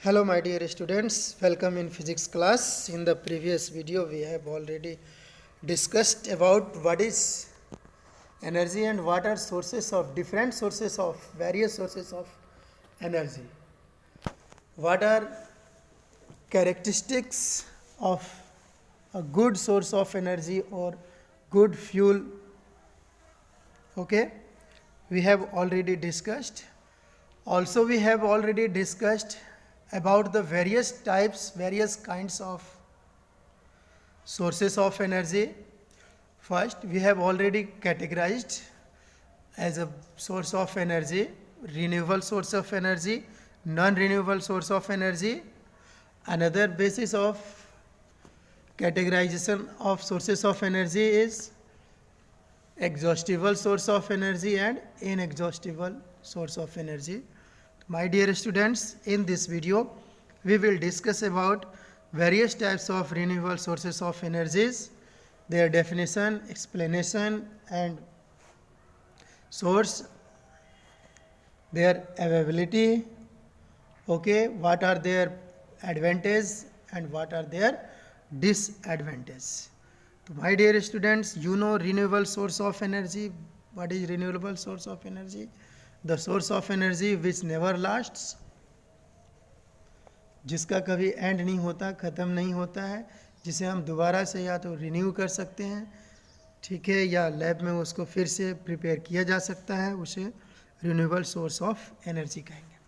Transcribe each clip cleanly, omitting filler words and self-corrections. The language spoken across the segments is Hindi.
Hello my dear students, welcome in physics class. In the previous video we have already discussed about what is energy and what are sources of different sources of various sources of energy. What are characteristics of a good source of energy or good fuel? Okay, we have already discussed. Also we have already discussed about the various types, various kinds of sources of energy. First, we have already categorized as a source of energy, renewable source of energy, non-renewable source of energy. Another basis of categorization of sources of energy is exhaustible source of energy and inexhaustible source of energy. My dear students, in this video, we will discuss about various types of renewable sources of energies, their definition, explanation, and source, their availability, okay, what are their advantages and what are their disadvantages. So my dear students, you know renewable source of energy. What is renewable source of energy? The source of energy which never lasts, जिसका कभी एंड नहीं होता, ख़त्म नहीं होता है, जिसे हम दोबारा से या तो रिन्यू कर सकते हैं, ठीक है, या लैब में उसको फिर से प्रिपेयर किया जा सकता है, उसे रिन्यूएबल सोर्स ऑफ एनर्जी कहेंगे.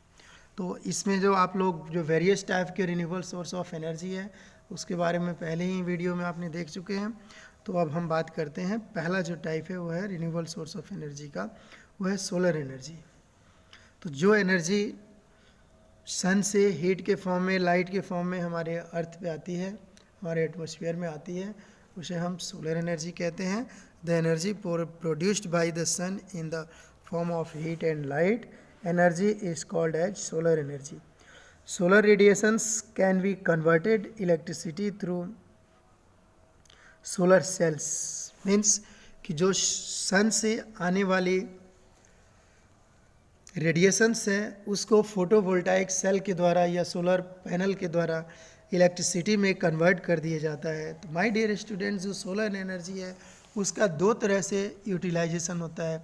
तो इसमें जो आप लोग जो वेरियस टाइप के रिन्यूएबल सोर्स ऑफ एनर्जी है उसके बारे में पहले ही वीडियो में आपने देख चुके हैं. तो अब हम बात करते हैं, पहला जो टाइप है वो है रिन्यूएबल सोर्स ऑफ एनर्जी का, वो है सोलर एनर्जी. तो जो एनर्जी सन से हीट के फॉर्म में, लाइट के फॉर्म में हमारे अर्थ पे आती है, हमारे एटमॉस्फेयर में आती है, उसे हम सोलर एनर्जी कहते हैं. The energy produced by the sun in the form of heat and light, energy is called as solar energy. Solar radiations can be converted electricity through solar cells. Means कि जो सन से आने वाली रेडिएशंस हैं उसको फोटोवोल्टाइक सेल के द्वारा या सोलर पैनल के द्वारा इलेक्ट्रिसिटी में कन्वर्ट कर दिया जाता है. तो माय डियर स्टूडेंट्स, जो सोलर एनर्जी है उसका दो तरह से यूटिलाइजेशन होता है.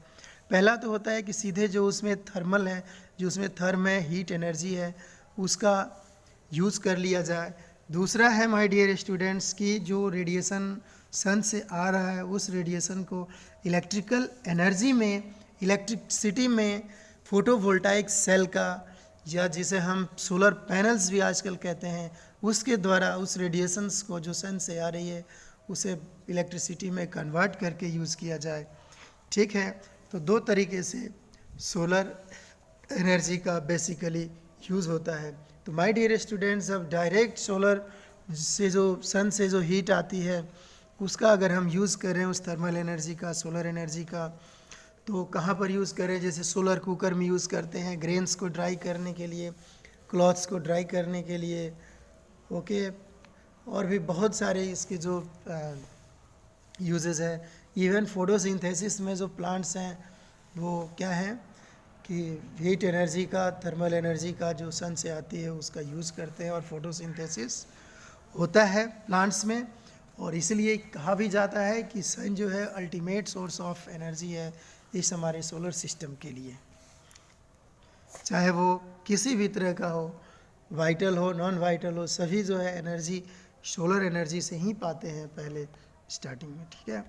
पहला तो होता है कि सीधे जो उसमें थर्मल है, जो उसमें थर्म है, हीट एनर्जी है, उसका यूज़ कर लिया जाए. दूसरा है माय डियर स्टूडेंट्स की जो रेडिएशन सन से आ रहा है उस रेडिएशन को इलेक्ट्रिकल एनर्जी में, इलेक्ट्रिसिटी में फोटोवोल्टाइक सेल का, या जिसे हम सोलर पैनल्स भी आजकल कहते हैं, उसके द्वारा उस रेडिएशंस को जो सन से आ रही है उसे इलेक्ट्रिसिटी में कन्वर्ट करके यूज़ किया जाए. ठीक है, तो दो तरीके से सोलर एनर्जी का बेसिकली यूज़ होता है. तो माय डियर स्टूडेंट्स, अब डायरेक्ट सोलर से जो सन से जो हीट आती है उसका अगर हम यूज़ करें, उस थर्मल एनर्जी का, सोलर एनर्जी का, तो कहाँ पर यूज़ करें? जैसे सोलर कुकर में यूज़ करते हैं ग्रेन्स को ड्राई करने के लिए, क्लॉथ्स को ड्राई करने के लिए, ओके, और भी बहुत सारे इसके जो यूजेस है. इवन फोटोसिंथेसिस में जो प्लांट्स हैं वो क्या है कि हीट एनर्जी का, थर्मल एनर्जी का जो सन से आती है उसका यूज़ करते हैं और फोटोसिंथेसिस होता है प्लांट्स में. और इसलिए कहा भी जाता है कि सन जो है अल्टीमेट सोर्स ऑफ एनर्जी है इस हमारे सोलर सिस्टम के लिए, चाहे वो किसी भी तरह का हो, वाइटल हो, नॉन वाइटल हो, सभी जो है एनर्जी सोलर एनर्जी से ही पाते हैं पहले स्टार्टिंग में. ठीक है,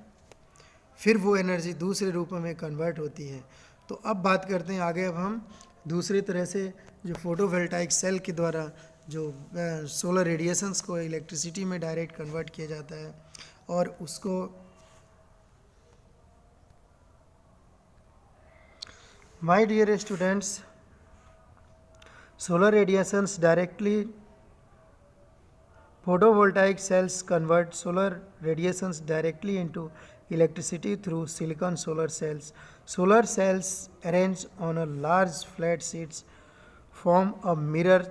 फिर वो एनर्जी दूसरे रूप में कन्वर्ट होती है. तो अब बात करते हैं आगे. अब हम दूसरी तरह से जो फोटोवोल्टाइक सेल के द्वारा जो सोलर रेडिएशंस को इलेक्ट्रिसिटी में डायरेक्ट कन्वर्ट किया जाता है और उसको my dear students, solar radiations directly, photovoltaic cells convert solar radiations directly into electricity through silicon solar cells. Solar cells arranged on a large flat sheets form a mirror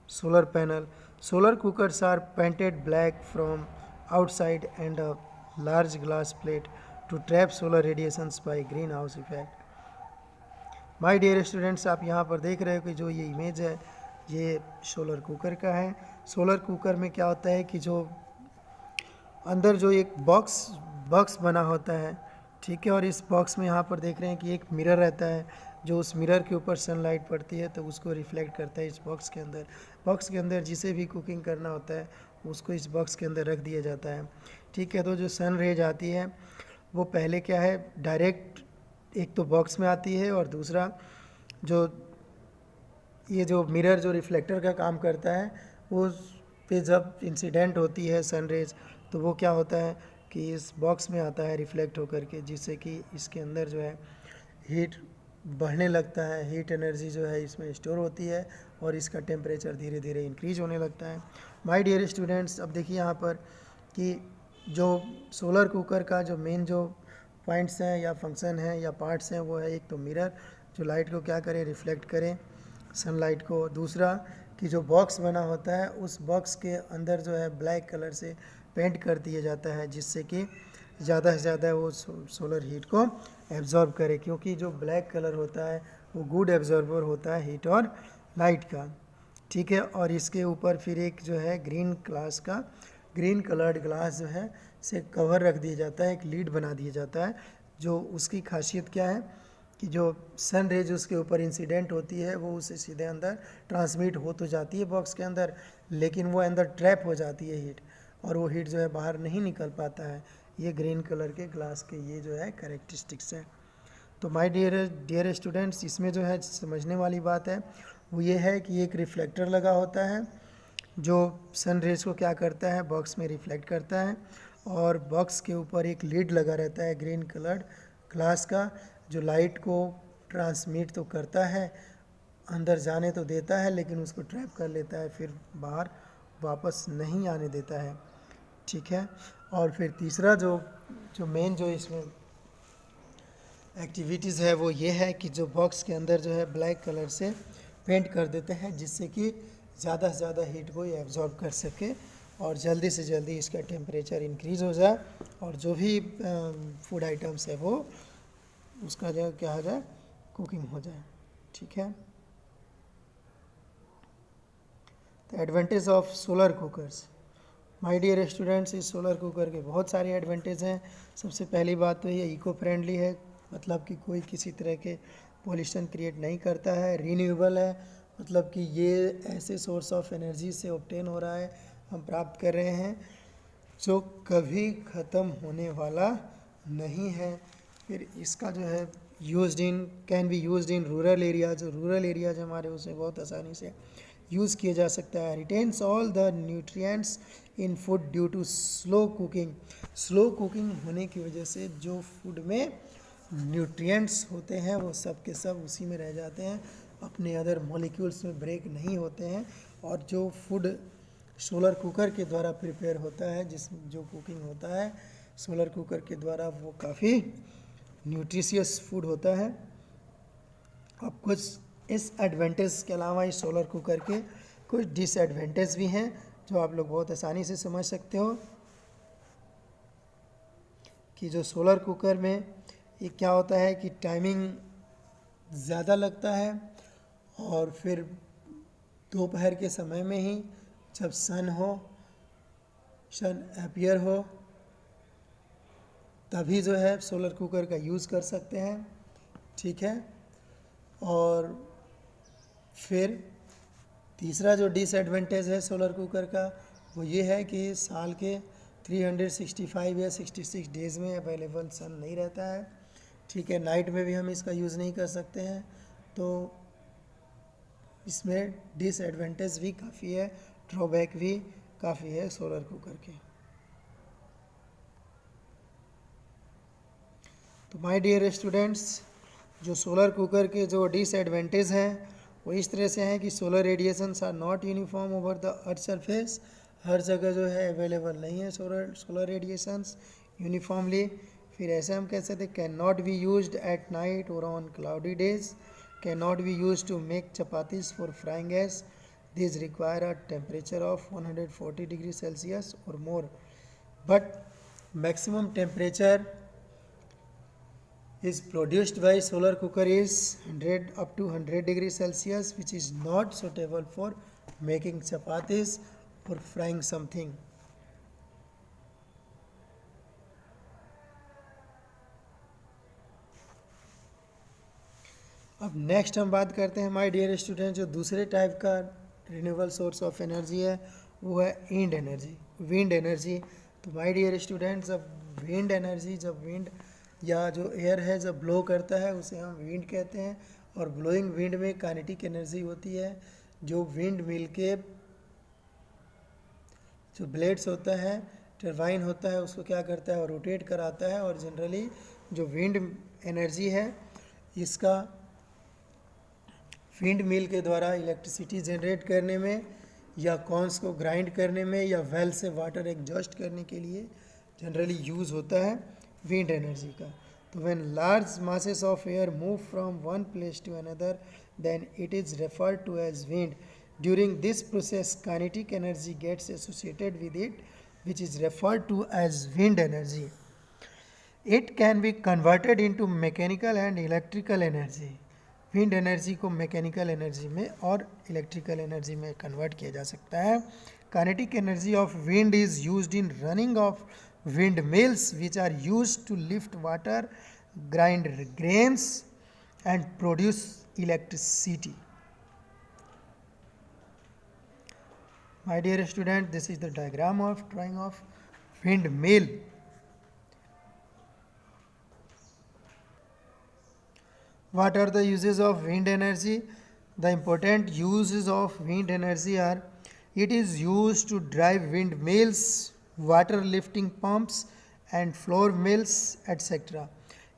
solar panel. Solar cookers are painted black from outside and a large glass plate to trap solar radiations by greenhouse effect. My dear students, आप यहाँ पर देख रहे हो कि जो ये इमेज है ये सोलर कुकर का है। सोलर कुकर में क्या होता है कि जो अंदर जो एक बॉक्स बना होता है, ठीक है, और इस बॉक्स में यहाँ पर देख रहे हैं कि एक मिरर रहता है, जो उस मिरर के ऊपर सनलाइट पड़ती है तो उसको रिफ्लेक्ट करता है इस बॉक्स के अंदर। बॉक्स के अंदर जिसे भी कुकिंग करना होता है उसको इस बॉक्स के अंदर रख दिया जाता है, ठीक है। तो जो सन रेज आती है वो पहले क्या है, डायरेक्ट एक तो बॉक्स में आती है, और दूसरा जो ये जो मिरर जो रिफ्लेक्टर का काम करता है, वो पे जब इंसिडेंट होती है सन रेज तो वो क्या होता है कि इस बॉक्स में आता है रिफ्लेक्ट होकर के, जिससे कि इसके अंदर जो है हीट बढ़ने लगता है, हीट एनर्जी जो है इसमें स्टोर होती है और इसका टेम्परेचर धीरे धीरे इंक्रीज होने लगता है। माय डियर स्टूडेंट्स, अब देखिए यहाँ पर कि जो सोलर कुकर का जो मेन जो पॉइंट्स हैं या फंक्शन हैं या पार्ट्स हैं वो है, एक तो मिरर जो लाइट को क्या करे, रिफ्लेक्ट करें सनलाइट को। दूसरा कि जो बॉक्स बना होता है उस बॉक्स के अंदर जो है ब्लैक कलर से पेंट कर दिया जाता है, जिससे कि ज़्यादा से ज़्यादा वो सोलर हीट को एब्जॉर्ब करे, क्योंकि जो ब्लैक कलर होता है वो गुड एब्जॉर्बर होता है हीट और लाइट का, ठीक है। और इसके ऊपर फिर एक जो है ग्रीन कलर्ड ग्लास जो है से कवर रख दिया जाता है, एक लीड बना दिया जाता है, जो उसकी खासियत क्या है कि जो सन रेज उसके ऊपर इंसिडेंट होती है वो उसे सीधे अंदर ट्रांसमिट हो तो जाती है बॉक्स के अंदर, लेकिन वो अंदर ट्रैप हो जाती है हीट, और वो हीट जो है बाहर नहीं निकल पाता है। ये ग्रीन कलर के ग्लास के ये जो है कैरेक्टरिस्टिक्स हैं। तो माय डियर स्टूडेंट्स, इसमें जो है समझने वाली बात है वो ये है कि एक रिफ्लेक्टर लगा होता है जो सन रेज को क्या करता है, बॉक्स में रिफ्लेक्ट करता है, और बॉक्स के ऊपर एक लीड लगा रहता है ग्रीन कलर्ड ग्लास का, जो लाइट को ट्रांसमिट तो करता है, अंदर जाने तो देता है, लेकिन उसको ट्रैप कर लेता है, फिर बाहर वापस नहीं आने देता है, ठीक है। और फिर तीसरा जो जो मेन जो इसमें एक्टिविटीज़ है वो ये है कि जो बॉक्स के अंदर जो है ब्लैक कलर से पेंट कर देते हैं, जिससे कि ज़्यादा से ज़्यादा हीट को ये एब्जॉर्ब कर सके और जल्दी से जल्दी इसका टेम्परेचर इंक्रीज़ हो जाए, और जो भी फूड आइटम्स है वो उसका जो क्या हो जाए, कुकिंग हो जाए, ठीक है। The advantage of solar cookers. My dear students, इस सोलर कुकर के बहुत सारे एडवांटेज हैं। सबसे पहली बात तो ये इको फ्रेंडली है, मतलब कि कोई किसी तरह के पॉल्यूशन क्रिएट नहीं करता है। रीन्यूएबल है, मतलब कि ये ऐसे सोर्स ऑफ एनर्जी से ऑब्टेन हो रहा है, हम प्राप्त कर रहे हैं, जो कभी ख़त्म होने वाला नहीं है। फिर इसका जो है can be used in rural areas हमारे उसे बहुत आसानी से यूज़ किया जा सकता है। Retains all the nutrients in food due to slow cooking होने की वजह से जो फूड में न्यूट्रिएंट्स होते हैं वो सब के सब उसी में रह जाते हैं, अपने अदर मॉलिक्यूल्स में ब्रेक नहीं होते हैं, और जो फूड सोलर कुकर के द्वारा प्रिपेयर होता है, जो कुकिंग होता है सोलर कुकर के द्वारा, वो काफ़ी न्यूट्रिशियस फूड होता है। अब कुछ इस एडवांटेज के अलावा इस सोलर कुकर के कुछ डिसएडवांटेज भी हैं जो आप लोग बहुत आसानी से समझ सकते हो कि जो सोलर कुकर में ये क्या होता है कि टाइमिंग ज़्यादा लगता है, और फिर दोपहर के समय में ही जब सन अपीयर हो तभी जो है सोलर कुकर का यूज़ कर सकते हैं, ठीक है। और फिर तीसरा जो डिसएडवांटेज है सोलर कुकर का वो ये है कि साल के 365 या 66 डेज़ में अवेलेबल सन नहीं रहता है, ठीक है। नाइट में भी हम इसका यूज़ नहीं कर सकते हैं, तो इसमें डिसएडवांटेज भी काफ़ी है, ड्रॉबैक भी काफ़ी है सोलर कुकर के। तो माय डियर स्टूडेंट्स, जो सोलर कुकर के जो डिसएडवांटेज हैं वो इस तरह से हैं कि solar radiations are not uniform over the earth surface, हर जगह जो है अवेलेबल नहीं है सोलर रेडिएशंस यूनिफॉर्मली। फिर ऐसे हम कह सकते can not be used at night और on cloudy days, can not be used to make chapatis for frying एस, this require a temperature of 140 degree Celsius और more, but maximum temperature is produced by solar cooker is 100 up to 100 degrees Celsius, which is not suitable for making chapatis or frying something. अब नेक्स्ट हम बात करते हैं माय डियर स्टूडेंट, जो दूसरे टाइप का रिन्यूएबल सोर्स ऑफ एनर्जी है वो है विंड एनर्जी। तो माय डियर स्टूडेंट्स, जब विंड या जो एयर है जब ब्लो करता है उसे हम विंड कहते हैं, और ब्लोइंग विंड में काइनेटिक एनर्जी होती है। जो विंड मिल के जो ब्लेड्स होता है, टरबाइन होता है, उसको क्या करता है और रोटेट कराता है। और जनरली जो विंड एनर्जी है इसका विंड मिल के द्वारा इलेक्ट्रिसिटी जनरेट करने में या कॉर्न्स को ग्राइंड करने में या वेल से वाटर एग्जॉस्ट करने के लिए जनरली यूज़ होता है विंड एनर्जी का। तो when large masses of air move from one place to another then it is referred to as wind. During this process kinetic energy gets associated with it which is referred to as wind energy. It can be converted into mechanical and electrical energy. Wind energy को मैकेनिकल एनर्जी में और इलेक्ट्रिकल एनर्जी में कन्वर्ट किया जा सकता है। Kinetic energy of wind is used in running of wind mills which are used to lift water, grind grains and produce electricity. My dear student, this is the diagram of drawing of windmill. What are the uses of wind energy? The important uses of wind energy are: it is used to drive windmills, water lifting pumps and floor mills, etc.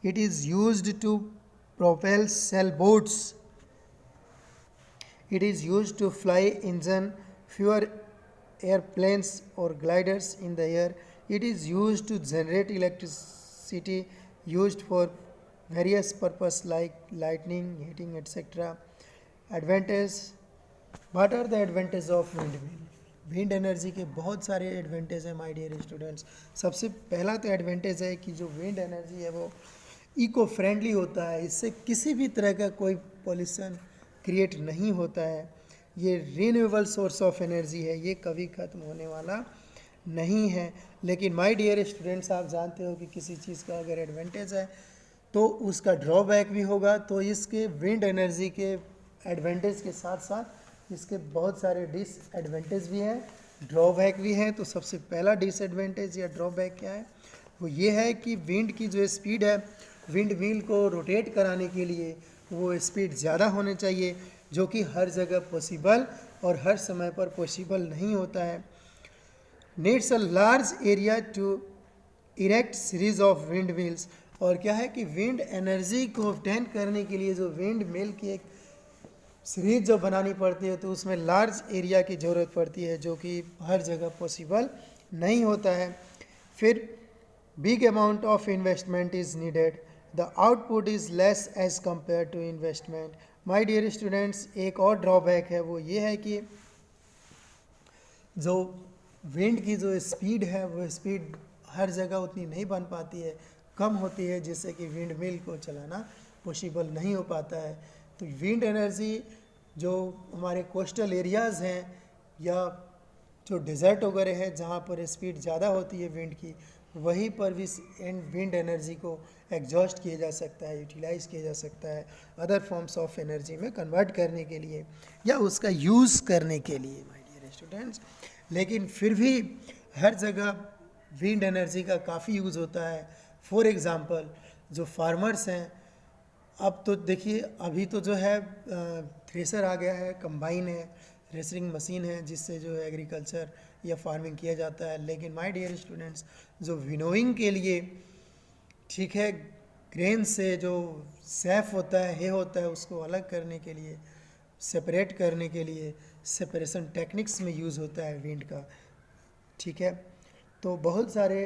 It is used to propel sailboats. It is used to fly engine, fewer airplanes or gliders in the air. It is used to generate electricity used for various purpose like lighting, heating, etc. Advantage. What are the advantages of windmill? Wind energy के बहुत सारे एडवांटेज हैं माय डियर स्टूडेंट्स। सबसे पहला तो एडवांटेज है कि जो विंड एनर्जी है वो इको फ्रेंडली होता है, इससे किसी भी तरह का कोई पॉल्यूशन क्रिएट नहीं होता है। ये रिन्यूएबल सोर्स ऑफ एनर्जी है, ये कभी ख़त्म होने वाला नहीं है। लेकिन माय डियर स्टूडेंट्स, आप जानते हो कि किसी चीज़ का अगर एडवांटेज है तो उसका ड्रॉबैक भी होगा। तो इसके विंड एनर्जी के एडवांटेज के साथ साथ इसके बहुत सारे डिसएडवांटेज भी हैं, ड्रॉबैक भी हैं। तो सबसे पहला डिसएडवांटेज या ड्रॉबैक क्या है, वो ये है कि विंड की जो स्पीड है, विंड व्हील को रोटेट कराने के लिए वो स्पीड ज़्यादा होनी चाहिए, जो कि हर जगह पॉसिबल और हर समय पर पॉसिबल नहीं होता है। Needs a large area to erect series of wind mills. और क्या है कि विंड एनर्जी को ऑब्टेन करने के लिए जो विंड मिल की एक सीरीज जो बनानी पड़ती है तो उसमें लार्ज एरिया की ज़रूरत पड़ती है, जो कि हर जगह पॉसिबल नहीं होता है। फिर big amount of investment is needed, the output is less as compare to investment. My dear students, एक और ड्रॉबैक है, वो ये है कि जो विंड की जो स्पीड है वो स्पीड हर जगह उतनी नहीं बन पाती है, कम होती है, जिससे कि विंड मिल को चलाना पॉसिबल नहीं हो पाता है। तो विंड एनर्जी जो हमारे कोस्टल एरियाज़ हैं या जो डेजर्ट वगैरह है जहाँ पर स्पीड ज़्यादा होती है विंड की, वहीं पर भी विंड एनर्जी को एग्जॉस्ट किया जा सकता है, यूटिलाइज किया जा सकता है अदर फॉर्म्स ऑफ एनर्जी में कन्वर्ट करने के लिए या उसका यूज़ करने के लिए माय डियर स्टूडेंट्स। लेकिन फिर भी हर जगह विंड एनर्जी का काफ़ी यूज़ होता है। फॉर एग्ज़ाम्पल जो फार्मर्स हैं, अब तो देखिए अभी तो जो है थ्रेसर आ गया है, कंबाइन है, थ्रेसरिंग मशीन है, जिससे जो है एग्रीकल्चर या फार्मिंग किया जाता है। लेकिन माय डियर स्टूडेंट्स, जो विनोइंग के लिए, ठीक है, ग्रेन से जो सैफ होता है, हे होता है, उसको अलग करने के लिए, सेपरेट करने के लिए सेपरेशन टेक्निक्स में यूज़ होता है विंड का, ठीक है। तो बहुत सारे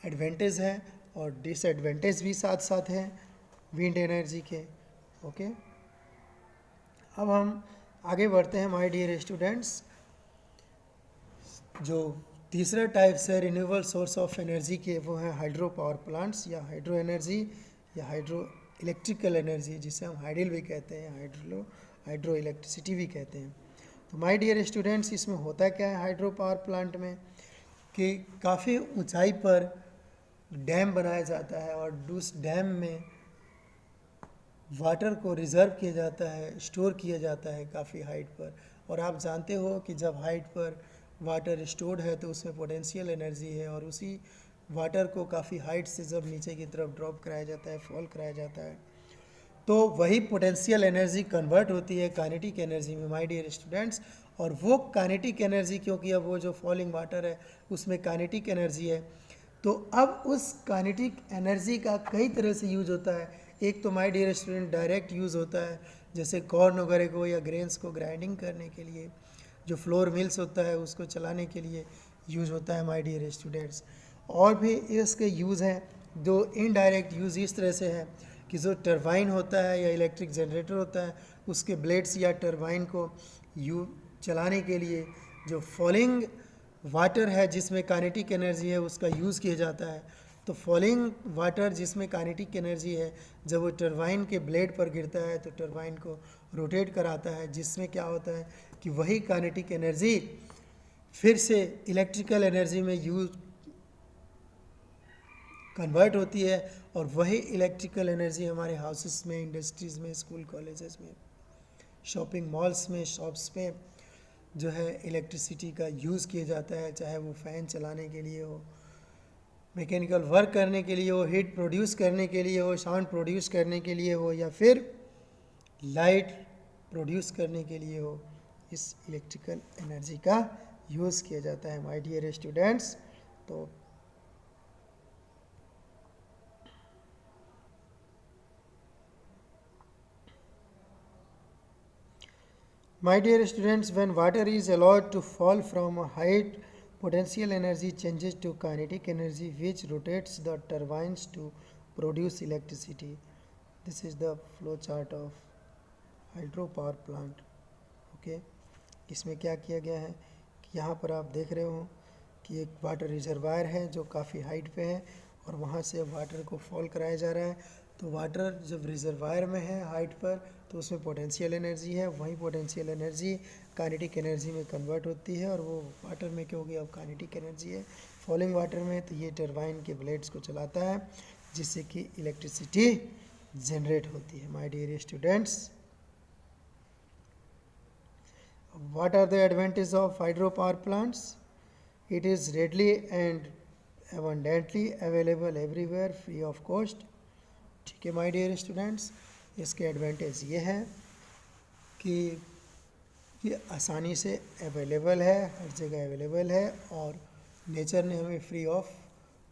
एडवांटेज हैं और डिसएडवांटेज भी साथ साथ हैं विंड एनर्जी के। ओके, अब हम आगे बढ़ते हैं माय डियर स्टूडेंट्स। जो तीसरा टाइप है रिन्यूएबल सोर्स ऑफ एनर्जी के, वो है हाइड्रो पावर प्लांट्स या हाइड्रो एनर्जी या हाइड्रो इलेक्ट्रिकल एनर्जी, जिसे हम हाइडल भी कहते हैं, हाइड्रो इलेक्ट्रिसिटी भी कहते हैं। तो माय डियर स्टूडेंट्स, इसमें होता क्या है हाइड्रो पावर प्लांट में कि काफ़ी ऊंचाई पर डैम बनाया जाता है और उस डैम में वाटर को रिज़र्व किया जाता है, स्टोर किया जाता है काफ़ी हाइट पर। और आप जानते हो कि जब हाइट पर वाटर स्टोर्ड है तो उसमें पोटेंशियल एनर्जी है, और उसी वाटर को काफ़ी हाइट से जब नीचे की तरफ ड्रॉप कराया जाता है, फॉल कराया जाता है, तो वही पोटेंशियल एनर्जी कन्वर्ट होती है काइनेटिक एनर्जी में माय डियर स्टूडेंट्स। और वो काइनेटिक एनर्जी, क्योंकि अब वो जो फॉलिंग वाटर है उसमें काइनेटिक एनर्जी है, तो अब उस काइनेटिक एनर्जी का कई तरह से यूज होता है। एक तो my dear student direct use होता है, जैसे कॉर्न वगैरह को या ग्रेन्स को ग्राइंडिंग करने के लिए, जो फ्लोर मिल्स होता है उसको चलाने के लिए यूज होता है माय डियर स्टूडेंट्स। और भी इसके यूज़ हैं, दो इनडायरेक्ट यूज़ इस तरह से है कि जो टरबाइन होता है या इलेक्ट्रिक जनरेटर होता है, उसके ब्लेड्स या टरबाइन को चलाने के लिए जो फॉलिंग वाटर है जिसमें काइनेटिक एनर्जी है उसका यूज़ किया जाता है। तो फॉलिंग वाटर जिसमें काइनेटिक एनर्जी है, जब वो टरबाइन के ब्लेड पर गिरता है तो टरबाइन को रोटेट कराता है, जिसमें क्या होता है कि वही काइनेटिक एनर्जी फिर से इलेक्ट्रिकल एनर्जी में कन्वर्ट होती है, और वही इलेक्ट्रिकल एनर्जी हमारे हाउसेस में, इंडस्ट्रीज़ में, स्कूल कॉलेजेस में, शॉपिंग मॉल्स में, शॉप्स में जो है इलेक्ट्रिसिटी का यूज़ किया जाता है, चाहे वो फ़ैन चलाने के लिए हो, मैकेनिकल वर्क करने के लिए हो, हीट प्रोड्यूस करने के लिए हो, साउंड प्रोड्यूस करने के लिए हो, या फिर लाइट प्रोड्यूस करने के लिए हो, इस इलेक्ट्रिकल एनर्जी का यूज़ किया जाता है माय डियर स्टूडेंट्स। तो my dear students, when water is allowed to fall from a height, potential energy changes to kinetic energy, which rotates the turbines to produce electricity. This is the flow chart of hydro power plant. Okay, इसमें क्या किया गया है कि यहाँ पर आप देख रहे हो कि एक वाटर रिजर्वायर है जो काफ़ी हाइट पे है, और वहाँ से वाटर को फॉल कराया जा रहा है। तो वाटर जब रिजर्वायर में है हाइट पर तो उसमें पोटेंशियल एनर्जी है, वही पोटेंशियल एनर्जी काइनेटिक एनर्जी में कन्वर्ट होती है, और वो वाटर में क्योंकि अब काइनेटिक एनर्जी है फॉलिंग वाटर में, तो ये टरबाइन के ब्लेड्स को चलाता है जिससे कि इलेक्ट्रिसिटी जनरेट होती है my dear students. What are the advantages of hydropower plants? It is readily and abundantly available everywhere free of cost. ठीक है माय डियर स्टूडेंट्स, इसके एडवांटेज ये है कि ये आसानी से अवेलेबल है, हर जगह अवेलेबल है, और नेचर ने हमें फ्री ऑफ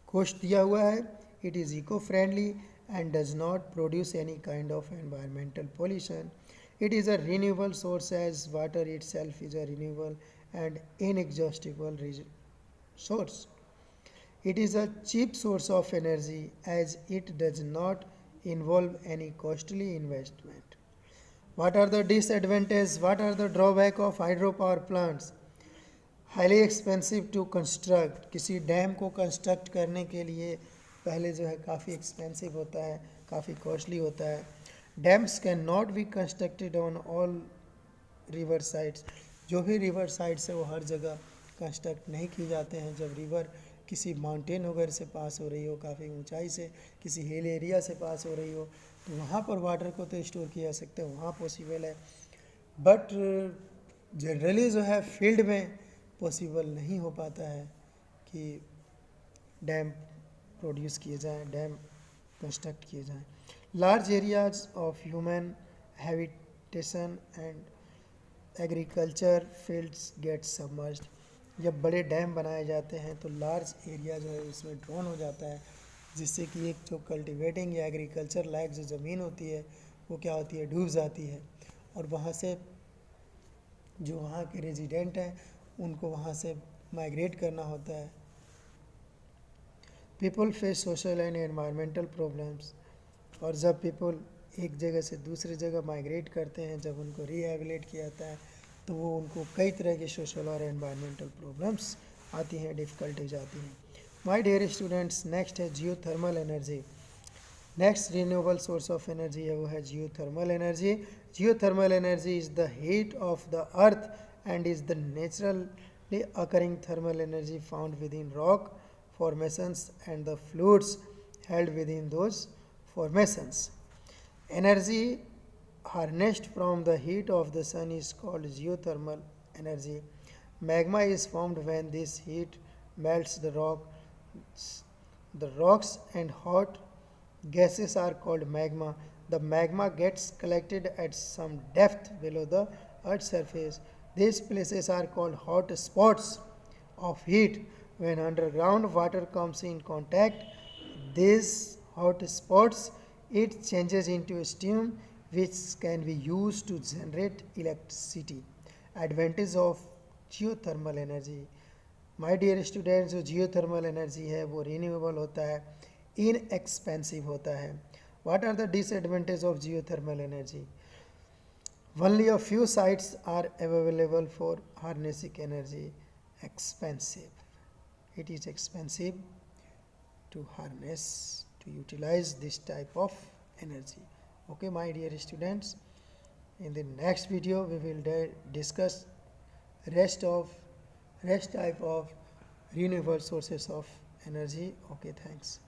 कॉस्ट दिया हुआ है। It is eco friendly and does not produce any kind of environmental pollution. It is a renewable source as water itself is a renewable and inexhaustible source. It is a cheap source of energy as it does not involve any costly investment. What are the disadvantages? What are the drawbacks of hydropower plants? Highly expensive to construct. किसी डैम को कंस्ट्रक्ट करने के लिए पहले जो है काफ़ी एक्सपेंसिव होता है, काफ़ी कॉस्टली होता है। Dams can not be constructed on all river sides. जो भी रिवर साइड्स है वो हर जगह कंस्ट्रक्ट नहीं किए जाते हैं। जब रिवर किसी माउंटेन वगैरह से पास हो रही हो, काफ़ी ऊंचाई से, किसी हिल एरिया से पास हो रही हो, तो वहाँ पर वाटर को तो स्टोर किया जा सकता है, वहाँ पॉसिबल है। बट जनरली जो है फील्ड में पॉसिबल नहीं हो पाता है कि डैम प्रोड्यूस किए जाएँ, डैम कंस्ट्रक्ट किए जाएँ। Large areas of human habitation and agriculture fields get submerged. जब बड़े डैम बनाए जाते हैं तो लार्ज एरिया जो है उसमें ड्रोन हो जाता है, जिससे कि एक जो कल्टीवेटिंग या एग्रीकल्चर लायक जो ज़मीन होती है वो क्या होती है, डूब जाती है, और वहाँ से जो वहाँ के रेजिडेंट हैं उनको वहाँ से माइग्रेट करना होता है. People face social and environmental problems. और जब पीपल एक जगह से दूसरी जगह माइग्रेट करते हैं, जब उनको रिहेबिलिट किया जाता है, तो वो उनको कई तरह के सोशल और एनवायरमेंटल प्रॉब्लम्स आती हैं, डिफ़िकल्टीज आती हैं. माय डियर स्टूडेंट्स, नेक्स्ट है geothermal energy. Next renewable source of energy है वो है geothermal energy. Geothermal energy is the heat of the earth and is the naturally occurring thermal energy found within rock formations and the fluids held within those formations. Energy harnessed from the heat of the sun is called geothermal energy. Magma is formed when this heat melts the rocks and hot gases are called magma. The magma gets collected at some depth below the earth's surface. These places are called hot spots of heat. When underground water comes in contact these hot spots, it changes into steam which can be used to generate electricity. Advantage of geothermal energy. My dear students, जो जियोथर्मल एनर्जी है वो रिन्यूएबल होता है, इनएक्सपेंसिव होता है. What are the disadvantage of geothermal energy? Only a few sites are available for harnessing energy. Expensive. It is expensive to harness, to utilize this type of energy. Okay, my dear students, in the next video we will discuss rest type of renewable sources of energy. Okay, thanks.